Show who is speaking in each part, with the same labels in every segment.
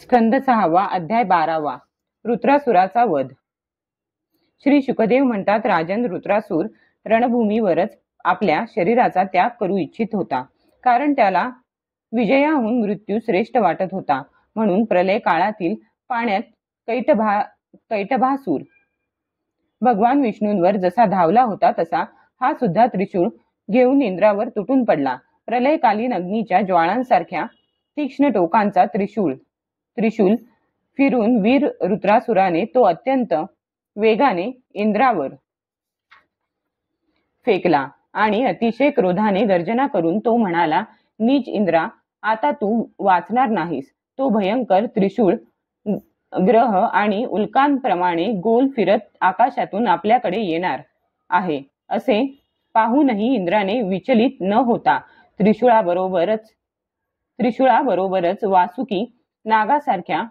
Speaker 1: स्कंद 6 अध्याय 12 रुद्रासुराचा वध। श्री शुकदेव म्हणतात, राजन रुद्रासूर रणभूमीवरच आपल्या शरीराचा त्याग करू इच्छित होता, कारण त्याला विजयाहून मृत्यू श्रेष्ठ वाटत होता। म्हणून प्रलय काळातील पाण्यात कैटभासूर भगवान विष्णूंवर जसा धावला होता, तसा हा सुद्धा त्रिशूळ घेऊन इंद्रावर तुटून पडला। प्रलयकालीन अग्नीच्या ज्वाळांसारख्या तीक्ष्ण टोकांचा त्रिशूल फिरून वीर रुद्रासुराने तो अत्यंत वेगाने इंद्रावर फेकला आणि अतिशय क्रोधाने गर्जना करून तो म्हणाला, नीच इंद्रा, आता तू वाचणार नाहीस। तो भयंकर त्रिशूळ ग्रह आणि उल्कांप्रमाणे गोल फिरत आकाशातून आपल्याकडे येणार आहे असे पाहूनही इंद्राने विचलित न होता त्रिशूळाबरोबरच वासुकी नागासारख्या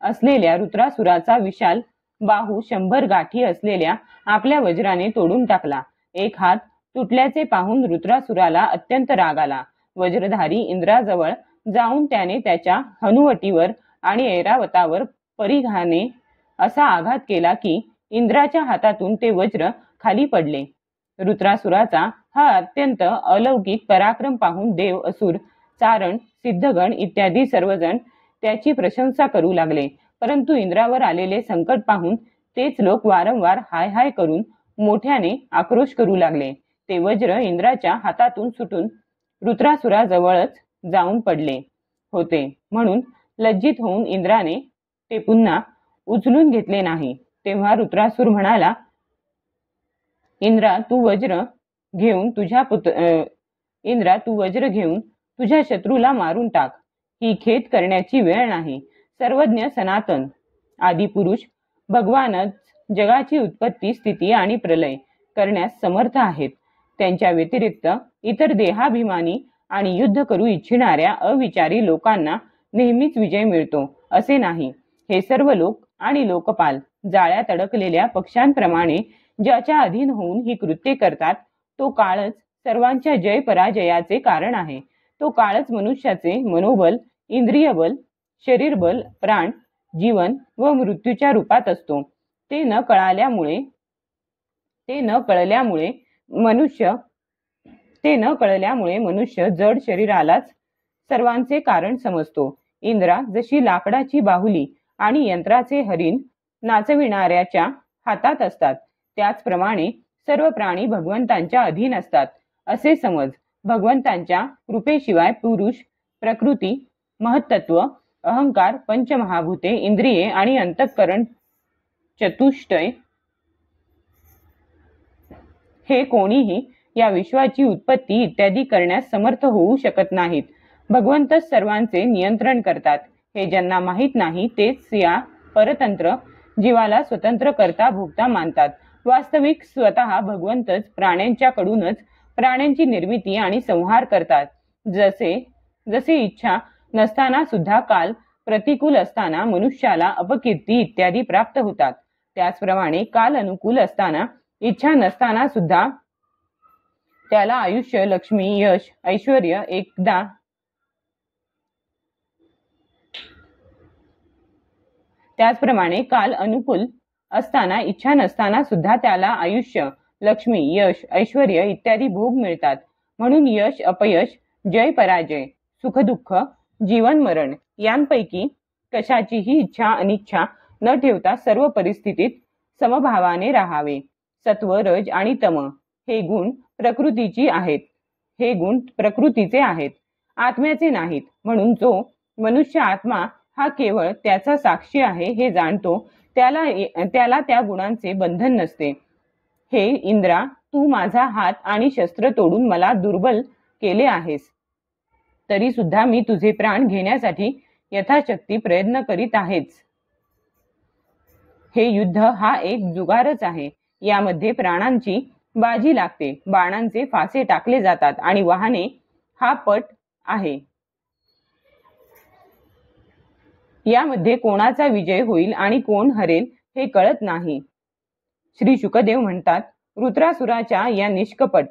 Speaker 1: असलेल्या रुद्रासुराचा विशाल बाहू 100 गाठी असलेल्या आपल्या वज्राने तोडून टाकला। एक हात तुटल्याचे पाहून रुद्रासुराला अत्यंत राग आला। वज्रधारी इंद्राजवळ जाऊन त्याने त्याच्या हनुवटीवर आणि ऐरावतावर परिघाने असा आघात केला की इंद्राच्या हातातून ते वज्र खाली पडले। रुद्रासुराचा हा अत्यंत अलौकिक पराक्रम पाहून देव, असुर, चारण, सिद्धगण इत्यादी सर्वजण त्याची प्रशंसा करू लागले। परंतु इंद्रावर आलेले संकट पाहून तेच लोक वारंवार हाय हाय करून मोठ्याने आक्रोश करू लागले। ते वज्र इंद्राच्या हातातून सुटून रुद्रासुराजवळच जाऊन पडले होते, म्हणून लज्जित होऊन इंद्राने ते पुन्हा उचलून घेतले नाही। तेव्हा रुद्रासूर म्हणाला, इंद्रा, तू वज्र घेऊन तुझ्या शत्रूला मारून टाक। ही खेद करण्याची वेळ नाही। सर्वज्ञ सनातन आदिपुरुष भगवानच जगाची उत्पत्ती, स्थिती आणि प्रलय करण्यास समर्थ आहेत। त्यांच्या व्यतिरिक्त इतर देहाभिमानी आणि युद्ध करू इच्छिणाऱ्या अविचारी लोकांना नेहमीच विजय मिळतो असे नाही। हे सर्व लोक आणि लोकपाल जाळ्यात अडकलेल्या पक्ष्यांप्रमाणे ज्याच्या अधीन होऊन ही कृत्ये करतात, तो काळच सर्वांच्या जय पराजयाचे कारण आहे। तो काळच मनुष्याचे मनोबल, इंद्रियबल, शरीरबल, प्राण, जीवन व मृत्यूच्या रूपात असतो। ते न कळल्यामुळे मनुष्य जड शरीरालाच सर्वांचे कारण समजतो। इंद्रा, जशी लाकडाची बाहुली आणि यंत्राचे हरिण नाचविणाऱ्याच्या हातात असतात, त्याचप्रमाणे सर्व प्राणी भगवंतांच्या अधीन असतात असे समज। भगवंतांच्या कृपेशिवाय पुरुष, प्रकृती, महत्त्व, अहंकार, पंचमहाभूते, इंद्रिये आणि अंतःकरण चतुष्टय हे कोणीही या विश्वाची उत्पत्ती इत्यादी करण्यास समर्थ होऊ शकत नाहीत। भगवंतच सर्वांचे नियंत्रण करतात। हे ज्यांना माहीत नाही तेच या परतंत्र जीवाला स्वतंत्र करता भोगता मानतात। वास्तविक स्वतः भगवंतच प्राण्यांच्याकडूनच प्राण्यांची निर्मिती आणि संहार करतात। जसे इच्छा नसताना सुद्धा काल प्रतिकूल असताना मनुष्याला अपकीर्ती इत्यादी प्राप्त होतात, त्याचप्रमाणे काल अनुकूल असताना, इच्छा नसताना सुद्धा त्याला आयुष्य, लक्ष्मी, यश, ऐश्वर्य त्याचप्रमाणे काल अनुकूल असताना, इच्छा नसताना सुद्धा त्याला आयुष्य, लक्ष्मी, यश, ऐश्वर्य इत्यादी भोग मिळतात। म्हणून यश, अपयश, जय पराजय, सुखदुःख, जीवन मरण यांपैकी कशाचीही इच्छा अनिच्छा न ठेवता सर्व परिस्थितीत समभावाने राहावे। सत्व, रज आणि तम हे गुण प्रकृतीचे आहेत, आत्म्याचे नाहीत। म्हणून जो मनुष्य आत्मा हा केवळ त्याचा साक्षी आहे हे जाणतो, त्याला त्या गुणांचे बंधन नसते। हे इंद्रा, तू माझा हात आणि शस्त्र तोडून मला दुर्बल केले आहेस, तरी सुद्धा मी तुझे प्राण घेण्यासाठी यथाशक्ती प्रयत्न करीत आहेच। हे युद्ध हा एक जुगारच आहे। यामध्ये प्राणांची बाजी लागते, बाणांचे फासे टाकले जातात आणि वाहने हा पट आहे। यामध्ये कोणाचा विजय होईल आणि कोण हरेल हे कळत नाही। श्री शुकदेव म्हणतात, रुद्रासुराच्या या निष्कपट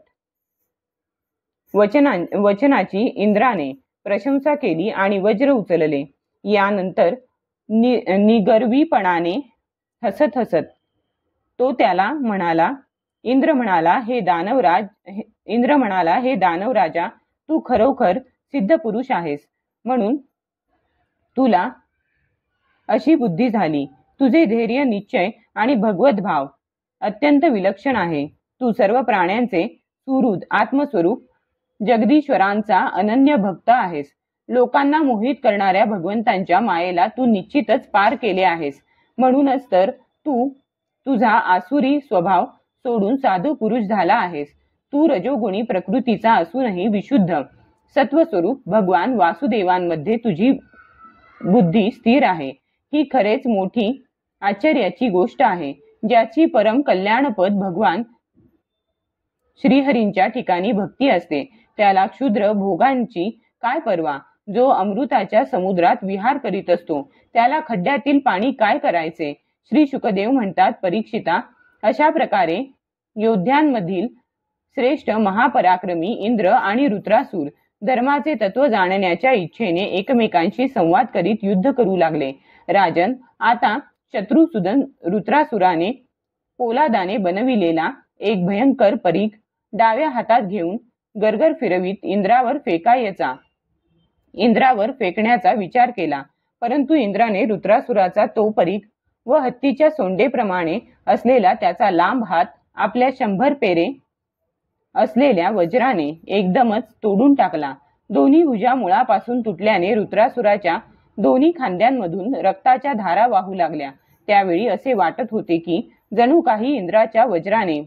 Speaker 1: वचनाची इंद्राने प्रशंसा केली आणि वज्र उचलले। यानंतर निगर्वीपणाने हसत हसत तो त्याला म्हणाला इंद्र म्हणाला हे दानवराजा तू खरोखर सिद्ध पुरुष आहेस म्हणून तुला अशी बुद्धी झाली. तुझे धैर्य, निश्चय आणि भगवत भाव अत्यंत विलक्षण आहे. तू सर्व प्राण्यांचे सुहृद आत्मस्वरूप जगदीश्वरांचा अनन्य भक्त आहेस. लोकांना मोहित करणाऱ्या भगवंतांच्या मायेला तू निश्चितच पार केले आहेस. म्हणूनच तर तू तुझा आसुरी स्वभाव सोडून साधू पुरुष झाला आहेस. तू रजोगुणी प्रकृतीचा असूनही विशुद्ध सत्वस्वरूप भगवान वासुदेवांमध्ये तुझी बुद्धी स्थिर आहे. ही खरेच मोठी आश्चर्याची गोष्ट आहे. ज्याची परम कल्याणपद भगवान श्रीहरींच्या ठिकाणी भक्ती असते त्याला क्षुद्र भोगांची काय पर्वा. जो अमृताच्या समुद्रात विहार करीत असतो त्याला खड्ड्यातील पाणी काय करायचे. श्री शुकदेव म्हणतात, परीक्षिता, अशा प्रकारे योद्ध्यांमधील श्रेष्ठ महापराक्रमी इंद्र आणि रुद्रासूर धर्माचे तत्व जाणण्याच्या इच्छेने एकमेकांशी संवाद करीत युद्ध करू लागले. राजन, आता शत्रुसूदन रुद्रासुराने पोलादाने बनविलेला एक भयंकर परीघ डाव्या हातात घेऊन गरगर फिरवीत इंद्रावर फेकण्याचा विचार केला. परंतु इंद्राने रुद्रासुराचा तो परीघ व हत्तीच्या सोंडेप्रमाणे असलेला त्याचा लांब हात आपल्या 100 पेरे असलेल्या वज्राने एकदमच तोडून टाकला. दोन्ही भुजा मुळापासून तुटल्याने रुद्रासुराच्या दोन्ही खांद्यांमधून रक्ताच्या धारा वाहू लागल्या. त्यावेळी असे वाटत होते की जणू काही इंद्राच्या वज्राने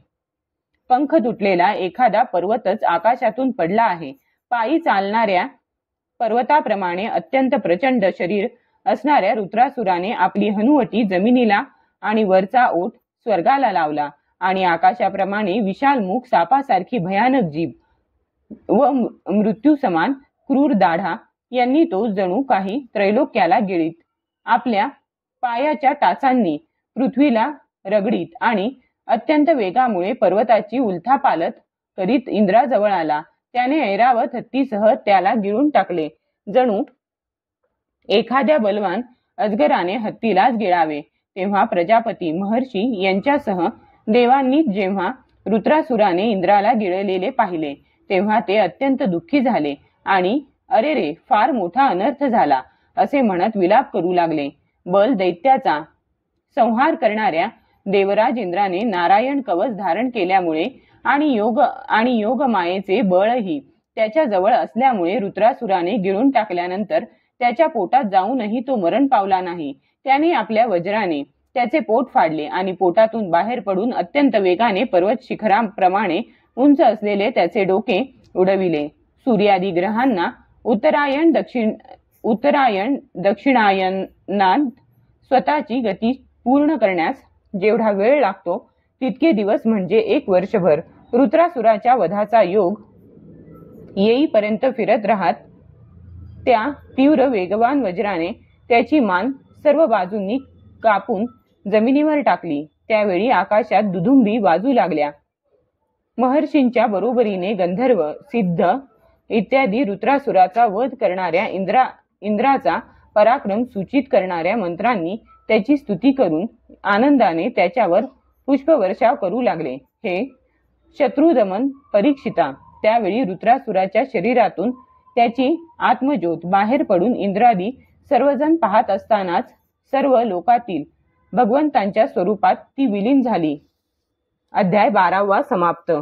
Speaker 1: पंख तुटलेला एखादा पर्वतच आकाशातून पडला आहे. पायी चालणाऱ्या पर्वताप्रमाणे अत्यंत प्रचंड शरीर असणाऱ्या रुद्रासुराने आपली हनुवटी जमिनीला आणि वरचा ओठ स्वर्गाला लावला आणि आकाशाप्रमाणे विशाल मुख, सापासारखी भयानक जीभ व मृत्यू समान क्रूर दाढा यांनी तो जणू काही त्रैलोक्याला गिळीत आपल्या पायाच्या टाचांनी पृथ्वीला रगडीत आणि अत्यंत वेगामुळे पर्वताची उलथापालथ करीत इंद्राजवळ आला. त्याने ऐरावत हत्तीसह त्याला गिळून टाकले. जणू एखाद्या बलवान अजगराने हत्तीलाच गिळावे. तेव्हा प्रजापती महर्षी यांच्यासह देवांनी जेव्हा रुद्रासुराने इंद्राला गिळलेले पाहिले तेव्हा ते अत्यंत दुःखी झाले आणि अरे रे, फार मोठा अनर्थ झाला असे म्हणत विलाप करू लागले. बल दैत्याचा संहार करणाऱ्या देवराज इंद्राने नारायण कवच धारण केल्यामुळे आणि योग मायेचे बळही त्याच्या जवळ असल्यामुळे रुद्रासुराने गिळून टाकल्यानंतर त्याच्या पोटात जाऊनही तो मरण पावला नाही. त्याने आपल्या वज्राने त्याचे पोट फाडले आणि पोटातून बाहेर पडून अत्यंत वेगाने पर्वत शिखराप्रमाणे उंच असलेले त्याचे डोके उडविले. सूर्यादी ग्रहांना उत्तरायण दक्षिणायनात स्वतःची गती पूर्ण करण्यास जेवढा वेळ लागतो तितके दिवस म्हणजे 1 वर्षभर. रुद्रासुराच्या वधाचा योग येईपर्यंत फिरत राहत त्या तीव्र वेगवान वज्राने त्याची मान सर्व बाजूंनी कापून जमिनीवर टाकली. त्यावेळी आकाशात दुधुंबी वाजू लागल्या. महर्षींच्या बरोबरीने गंधर्व, सिद्ध इत्यादी रुद्रासुराचा वध करणाऱ्या इंद्राचा पराक्रम सूचित करणाऱ्या मंत्रांनी त्याची स्तुती करून आनंदाने त्याच्यावर पुष्पवर्षाव करू लागले. हे शत्रुदमन परीक्षिता, त्यावेळी रुद्रासुराच्या शरीरातून त्याची आत्मज्योत बाहेर पडून इंद्रादी सर्वजण पाहत असतानाच सर्व लोकातील भगवंतांच्या स्वरूपात ती विलीन झाली. अध्याय 12 समाप्त.